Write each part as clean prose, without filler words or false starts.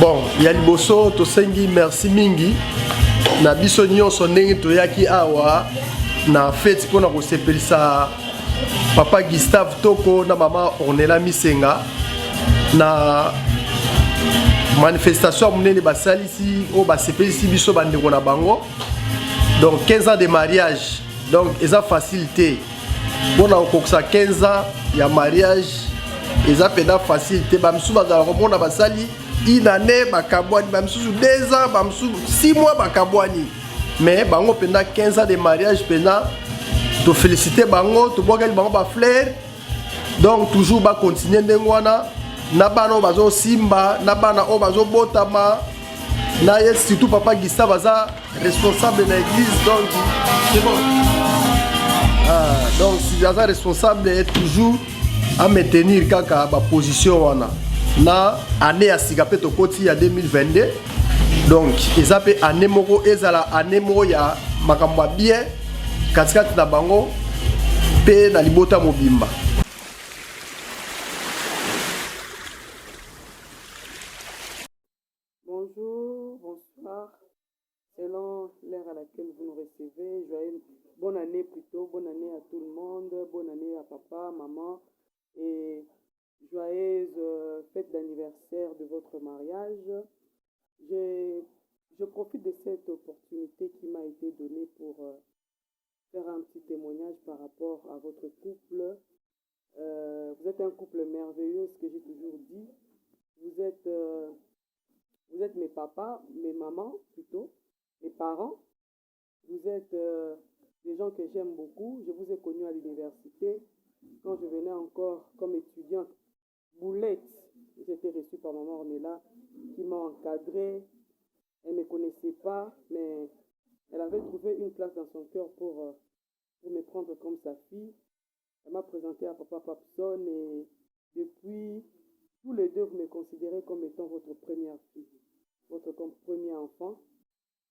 Bon, ya liboso to sengi merci mingi na biso nyonso ndenge toyaki awa na fête pona ko sepelisa papa Gustave Toko na mama Ornella Misenga na manifestation munene basalisi o ba sepelisi biso bandeko na bango. Donc 15 ans de mariage. Donc eza facilité. Pona ko 15 ans ya mariage eza pena facilité ba msuba za komona basali une année bakabwani ba msusu 2 ans ba msusu 6 mois bakabwani. Mais bango pena 15 ans de mariage pena to féliciter bango to bogali bango ba fleur. Donc toujours ba continuer ndengwana na bana o bazo simba na bana o bazo botama na yes surtout papa Gustave baza responsable de l'église. Donc c'est bon. Donc si baza responsable est toujours à maintenir kaka ba position wana na année ya sikape to koti ya 2022. Donc eza pe année moko ezala année moko ya makambo bien katikati na bango pe na libota mobimba. Bonjour, bonsoir. Selon l'heure à laquelle vous nous recevez, bonne année plutôt, bonne année à tout le monde, bonne année à papa, maman et joyeuse fête d'anniversaire de votre mariage. Je profite de cette opportunité qui m'a été donnée pour faire un petit témoignage par rapport à votre couple. Vous êtes un couple merveilleux, ce que j'ai toujours dit. Vous êtes mes papas, mes mamans plutôt, mes parents. Vous êtes des gens que j'aime beaucoup. Je vous ai connus à l'université. Quand je venais encore comme étudiante, Boulette, j'étais reçue par maman Ornella qui m'a encadrée. Elle ne me connaissait pas, mais elle avait trouvé une place dans son cœur pour me prendre comme sa fille. Elle m'a présenté à papa Papson et depuis, tous les deux, vous me considérez comme étant votre première fille, votre premier enfant.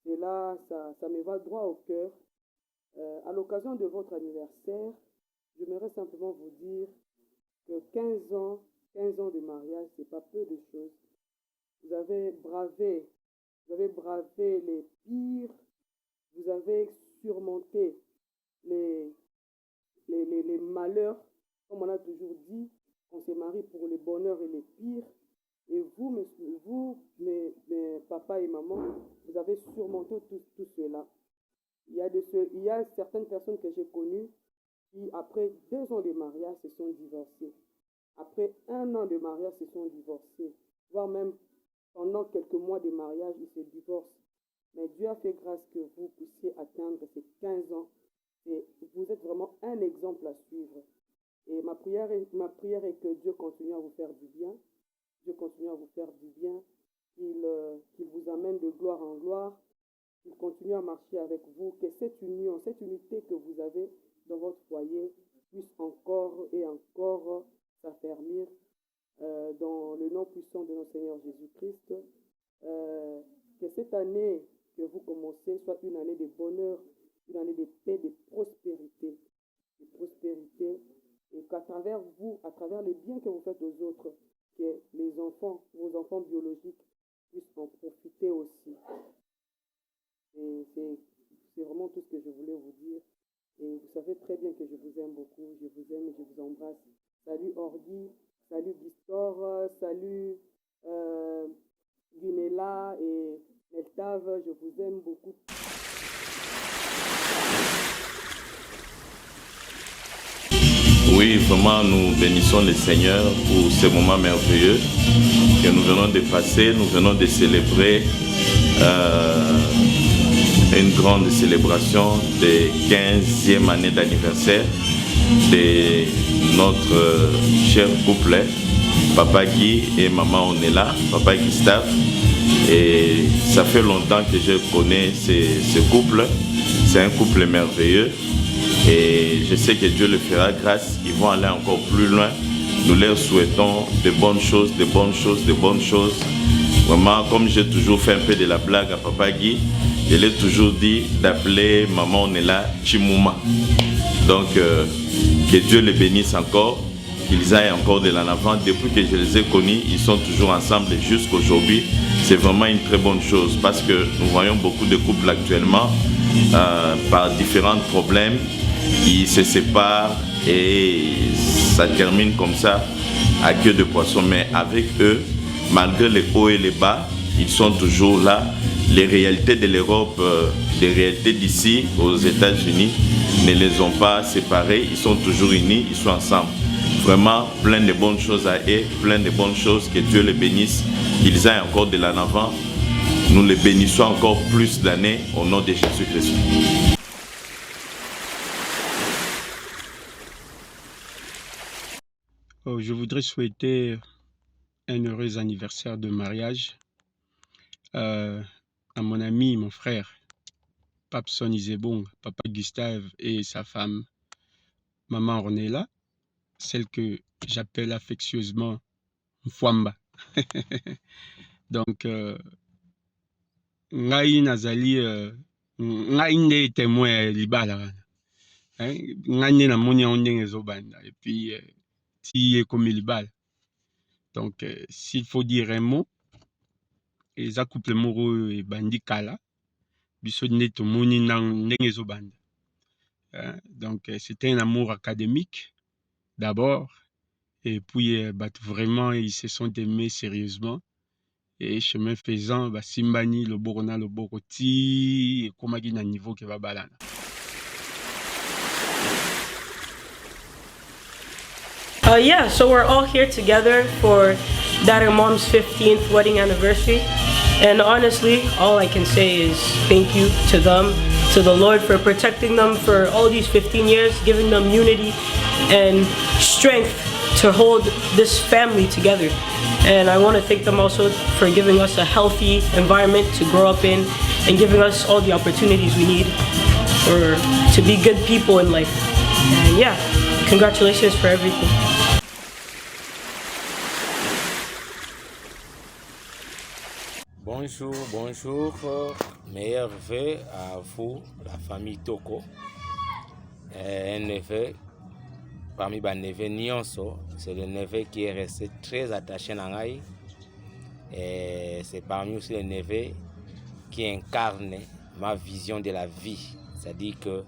Et là, ça me va droit au cœur. À l'occasion de votre anniversaire, j'aimerais simplement vous dire que 15 ans de mariage, c'est pas peu de choses. Vous avez bravé les pires, vous avez surmonté les malheurs, comme on a toujours dit, on se marie pour les bonheurs et les pires. Et vous, mes papa et maman, vous avez surmonté tout cela. Il y a certaines personnes que j'ai connues qui, après 2 ans de mariage, se sont divorcées. Après 1 an de mariage, se sont divorcées. Voire même pendant quelques mois de mariage, ils se divorcent. Mais Dieu a fait grâce que vous puissiez atteindre ces 15 ans. Et vous êtes vraiment un exemple à suivre. Et ma prière est que Dieu continue à vous faire du bien. Dieu continue à vous faire du bien. Qu'il vous amène de gloire en gloire. Qu'il continue à marcher avec vous. Que cette union, cette unité que vous avez dans votre foyer puisse encore et encore s'affermir dans le nom puissant de notre Seigneur Jésus-Christ. Que cette année que vous commencez soit une année de bonheur, une année de paix, de prospérité. Et qu'à travers vous, à travers les biens que vous faites aux autres, que les enfants, vos enfants biologiques puissent en profiter aussi. Et c'est vraiment tout ce que je voulais vous dire. Et vous savez très bien que je vous aime beaucoup, je vous aime et je vous embrasse. Salut Ordi, salut Gistor, salut Gunella et Neltave, je vous aime beaucoup. Oui, vraiment, nous bénissons le Seigneur pour ce moment merveilleux que nous venons de passer. Nous venons de célébrer une grande célébration de 15e année d'anniversaire de notre cher couple, Papa Guy et Maman Ornella, Papa Gustave. Et ça fait longtemps que je connais ce couple. C'est un couple merveilleux. Et je sais que Dieu le fera grâce. Ils vont aller encore plus loin. Nous leur souhaitons de bonnes choses, de bonnes choses, de bonnes choses. Vraiment, comme j'ai toujours fait un peu de la blague à Papa Guy, je l'ai toujours dit d'appeler Maman Ornella Chimouma. Donc, que Dieu les bénisse encore. qu'ils aillent encore de l'avant. Depuis que je les ai connus, ils sont toujours ensemble et jusqu'aujourd'hui. C'est vraiment une très bonne chose parce que nous voyons beaucoup de couples actuellement par différents problèmes. Ils se séparent et ça termine comme ça à queue de poisson. Mais avec eux, malgré les hauts et les bas, ils sont toujours là. Les réalités de l'Europe, les réalités d'ici aux États-Unis ne les ont pas séparés. Ils sont toujours unis, ils sont ensemble. Vraiment, plein de bonnes choses à eux, plein de bonnes choses. Que Dieu les bénisse. Qu'ils aillent encore de l'avant. Nous les bénissons encore plus d'années au nom de Jésus-Christ. Je voudrais souhaiter un heureux anniversaire de mariage à mon ami, mon frère, Papson Isebong, Papa Gustave et sa femme, Maman Ornella, celle que j'appelle affectueusement Mfwamba. Donc, ngai nazali, ngai nde témoin libala. Ngai nde namoni ondenge zobanda. Et puis, ti est comme libala. Donc, s'il faut dire un mot, et ça couple moro et bandi kala, biso nde tomoni ndenge zobanda. Donc, c'était un amour académique, d'abord, et puis, vraiment, ils se sont aimés sérieusement. Et chemin faisant, Simbani, le Borona, le Boroti, et Komagi na niveau que va balana. Yeah, so we're all here together for Dad and Mom's 15th wedding anniversary. And honestly, all I can say is thank you to them, to the Lord for protecting them for all these 15 years, giving them unity and strength to hold this family together. And I want to thank them also for giving us a healthy environment to grow up in and giving us all the opportunities we need to be good people in life. And yeah, congratulations for everything. Bonjour, bonjour, meilleurs vœux à vous, la famille Toko. Un neveu, parmi les neveux Nyonso, c'est le neveu qui est resté très attaché à Ngai. Et c'est parmi aussi les neveux qui incarne ma vision de la vie. C'est-à-dire que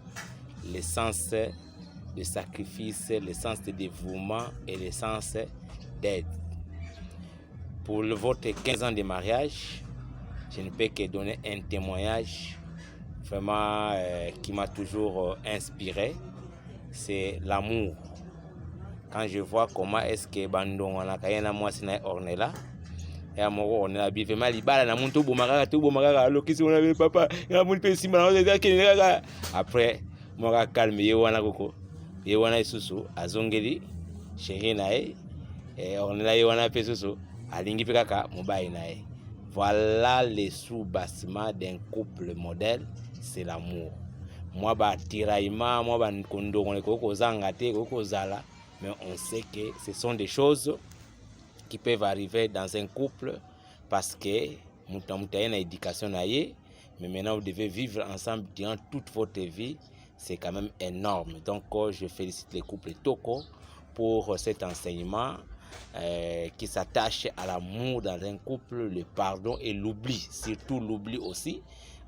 l'essence de sacrifice, l'essence de dévouement et l'essence d'aide. Pour votre 15 ans de mariage, je ne peux que donner un témoignage vraiment qui m'a toujours inspiré, c'est l'amour. Quand je vois comment est-ce que Bandon on a kayena moi c'est Ornella et amour on a bien vraiment libala na muntu bomaka alors qu'est-ce qu'on avait papa na muntu pe sima après moi calme yewana koko yewana isusu azongeli chérie nae et Ornella yewana pe susu alingi pe kaka mobile nae. Voilà les sous-bassements d'un couple modèle, c'est l'amour. Moi, tiraillement, moi, kondo, on est koko zangate, koko zala, mais on sait que ce sont des choses qui peuvent arriver dans un couple parce que mouta une éducation naie, mais maintenant vous devez vivre ensemble durant toute votre vie, c'est quand même énorme. Donc, je félicite les couples Toko pour cet enseignement. Qui s'attache à l'amour dans un couple, le pardon et l'oubli, surtout l'oubli aussi.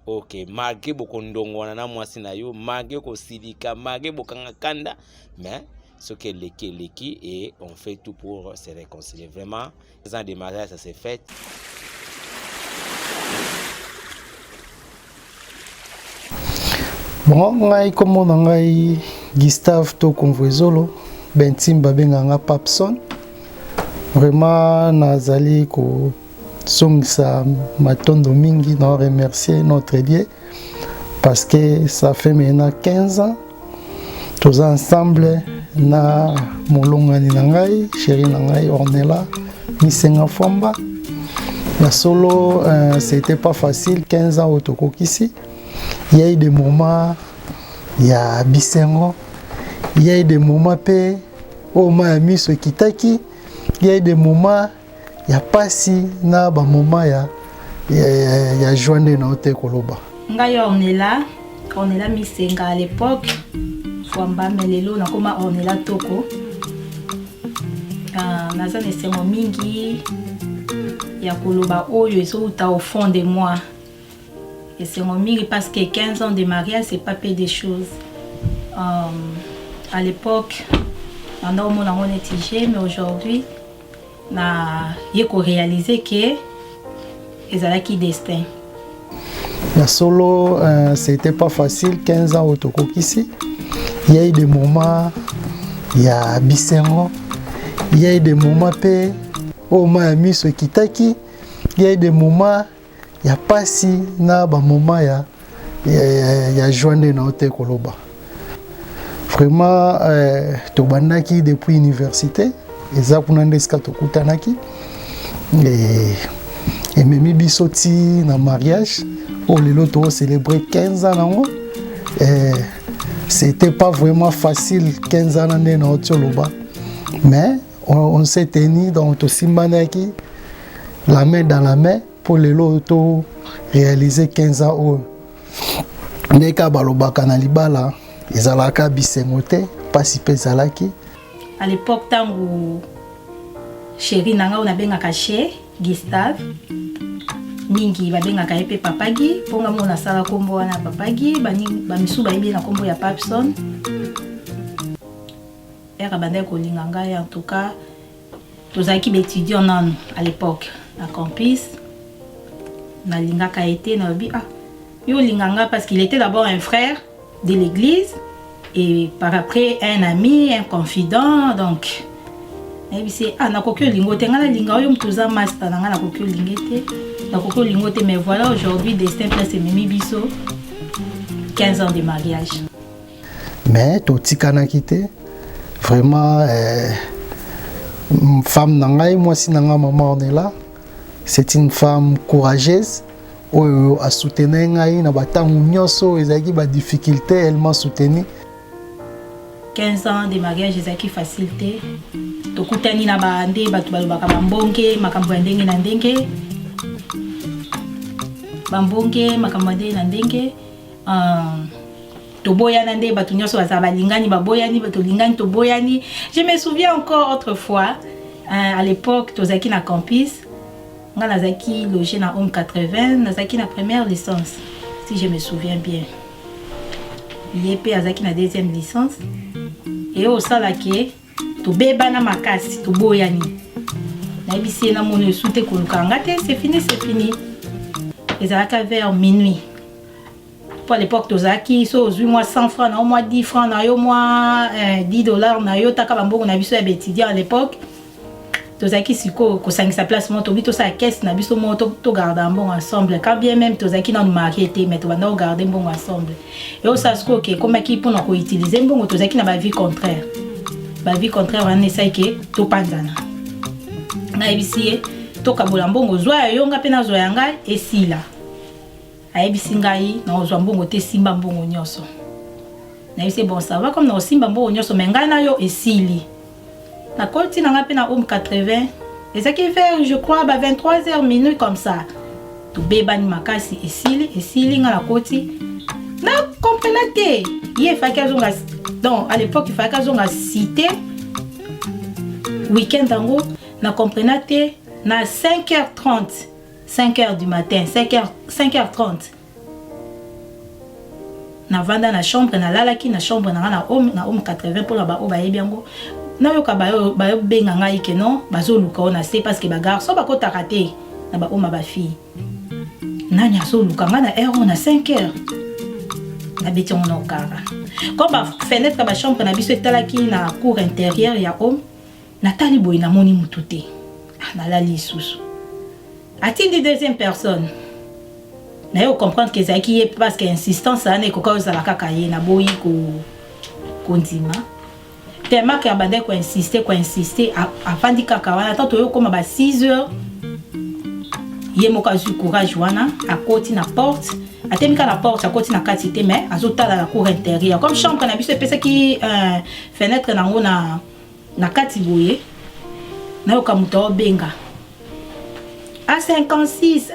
Ok, malgré beaucoup ndongwana moi sinayo, malgré ko silika, malgré beaucoup kanda, mais ce que leki et on fait tout pour se réconcilier. Vraiment, les ans de mariage ça s'est fait. Bon, ngai comme ngai Gustave to Convoizolo, Bentimba benganga Papson. Vraiment, nazali ko songisa matondo mingi na remercier notre Dieu parce que ça fait maintenant 15 ans tous ensemble na molongani na ngai chérie na ngai Ornella Misenga Fomba na solo c'était pas facile 15 ans autokokisi il y a eu des moments il y a bisengo il y a eu des moments pe au mami ce kitaki. Il y a des moments, il n'y a pas si, na ba moment il y a joindre notre koloba. On est là Misenga à l'époque, Fwamba Melelo, na koma Ornella Toko. naza na esengo mingi ya koloba oyo ezouta au fond de moi. Esengo mingi parce que 15 ans de mariage c'est pas peu de choses. À l'époque pendant mon on était mais aujourd'hui na yeko réaliser que ezalaki destin. La solo c'était pas facile 15 ans au Tokokisi. Il y a eu des moments il y a bisengo, il y a eu des moments pe au Miami ce kitaki, il y a eu des moments il y a pas si na ba moment il y a joindre na hotel koloba. Vraiment to bandaki depuis université eza kuna ndeska to kutanaki et memi bisoti na mariage pour lelo to célébrer 15 ans nango. C'était pas vraiment facile 15 ans dans notre loba, mais on s'est tenu dans tout simbanaki la main dans la main pour les loto réaliser 15 ans au neka baloba kanalibala ezalaka bisengote pas si pezalaki. À l'époque tango chéri nanga on a benga caché Gustave mingi babengaka ye pe papagi ponga mona sala kombo wana papagi bamisu bayebi na kombo ya Papson era bande kolinga ngai en tout cas tozalaki baétudiant nanu à l'époque na campus nalingaka ete na bi yo linganga parce qu'il était d'abord un frère de l'église et par après un ami un confident donc c'est nakoki olingo te nga nalinga oyo mutuza master nanga nakoki olinga te mais voilà aujourd'hui destin place memi biso 15 ans de mariage. Mais totikana kité vraiment femme nangai moi si nanga maman on est là. C'est une femme courageuse oyo a soutenir ngai na batangu nyonso ezaki ba difficulté elle m'a soutenu. 15 ans de mariage ezaki facilité. Tokutani na bande batu balobaka bambonge makambo ya ndenge na ndenge. Bambonge makamade na ndenge toboyana nde batu nyonso baza balingani baboyani batolingani toboyani. Je me souviens encore autrefois à l'époque tozaki na campus nga nazaki logé na Home 80 nazaki na première licence si je me souviens bien yepe azaki na deuxième licence et au salake tobebana makasi toboyani na bisi na mono soute kolukanga te c'est fini. Ezalaka vers minuit. Pour l'époque, tozaki so ozui moi 100 francs, na au moins 10 francs, na yo moi $10 na yo taka bambongo na biso ya étudiant à l'époque. Tozaki siko ko sangisa place mo to bito sa caisse na biso mo to garder mbongo ensemble. Quand bien même tozaki na marié te mais to banda garder mbongo ensemble. Et au sasko ke comme ki pour ko utiliser mbongo tozaki na ba vie contraire. Ba vie contraire on essaye ke to panzana. Na ebisi toka bolambongo zwa yonga pe na zwa yanga esila ayebisi ngai na ozwa mbongo te simba mbongo nyonso na yese bon ça va comme na simba mbongo nyonso mais ngai na yo esili na koti na nga pe na Home 80 ezaki vers je crois ba 23h minuit comme ça to bebani makasi esili nga na koti na comprenate ye faka zonga donc à l'époque il faka zonga cité week-end tango na comprenate na 5h30, 5h du matin, 5h30. Na vanda na chambre na lalaki na chambre na Home 80 pour la ba oba yebiango. Na yoka ba benga ngai ke non, bazo luka ona c'est parce que ba garçon ba kota raté na ba oma ba fille. Nani azo luka na heure na 5h. Na beti on okara. Comme ba fenêtre ba chambre na biso etalaki na cour intérieure ya Home, na tali boy na moni mutute. Na la lisusu atindi deuxième personne na yo comprendre que zaki est parce que insistance ane ko cause la kaka ye na boyi ko ndima tellement que abande ko insister afandi kaka wana tant yo koma ba 6h ye moka zu courage wana akoti na porte atemika na porte akoti na katite mais azotala la cour intérieure comme chambre na biso pesa ki fenêtre nango na kati boye na yoka muto benga A56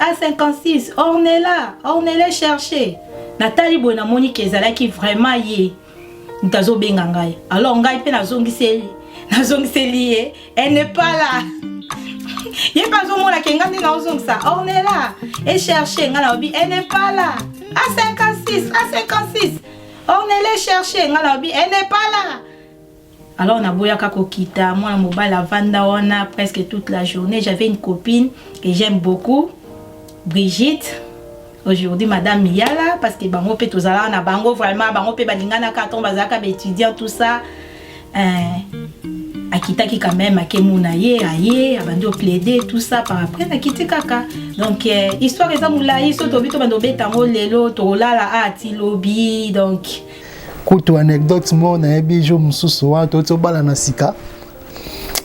on est là chercher Nathalie bona moni kezala ki vraiment ye ntazo benga ngai alors ngai pe nazongisi lié. Elle n'est pas là. Il n'y a pas de monde qui est ça. On est là. Et chercher. Elle n'est pas là. À 56. On est là chercher. Elle n'est pas là. Alors on a boyaka kokita. Moi, la vanda, on a presque toute la journée. J'avais une copine que j'aime beaucoup. Brigitte. Aujourd'hui, Madame Miyala, parce que bango pe tozala na bango vraiment bango pe balingana carton bazaka étudiant tout ça. Akitaki quand même akemuna ye abandi o plaider tout ça par après na kiti kaka. Donc histoire eza mulai so to bito bando betango lelo to lala ati lobby donc kutu anecdote mo na ebi jo mususu wa to bala na sika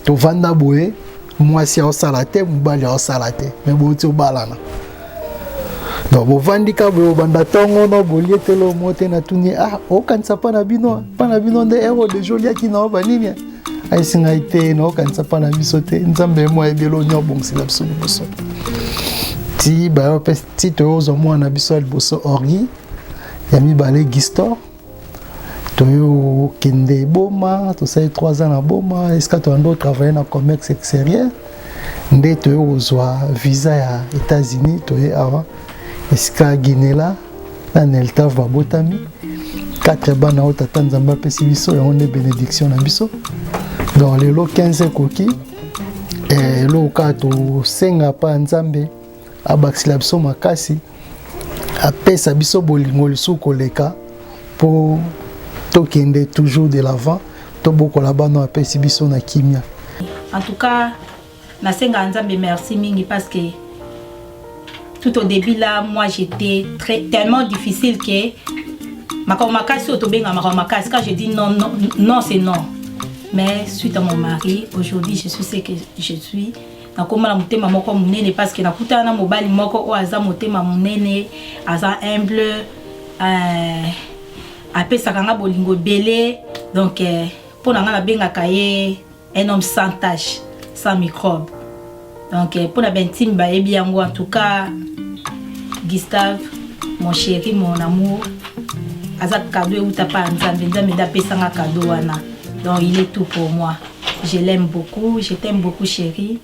to vanda boye mwasi a salate mubali a salate mais bo to bala na donc bo vandika bo banda tongo no bolie telo mote na tuni o kanisa pana bino de héros de jolia ki na banini ai singa ite no kanisa pana bisote nzambe mo ebelo nyo bongsila biso boso ti ba petit to zo mo na biso boso orgi ya mi balé Gistor toyo kende boma to sai 3 ans na boma est-ce que tu ando travailler na commerce extérieur ndé toyo ozwa visa ya États-Unis toyo avant est-ce que Guinée là na nelta va botami 4 bana otata nzamba pesi biso ya onde bénédiction na biso dans les lots 15 koki et lo ka to senga pa nzambe abaksila biso makasi apesa biso bolingo lisu koleka pour tokende toujours de l'avant to boko la bano apesi biso na kimia. En tout cas na senga nzambe merci mingi parce que tout au début là moi j'étais tellement difficile que makamakazi otobenga makamakazi quand je dis non c'est non. Mais suite à mon mari, aujourd'hui je suis ce que je suis. Nakoma la mutema moko munene parce que nakuta na mobali moko o aza mutema munene, aza humble, apesa kanga bolingo belé. Donc pour nga la benga kaye un homme sans tache, sans microbe. Donc pour la bentime ba ebi yango en tout cas Gustave, mon chéri, mon amour, aza cadeau ou ta pa nzambe nzambe da pesa nga cadeau wana. Donc il est tout pour moi. Je l'aime beaucoup, je t'aime beaucoup chérie.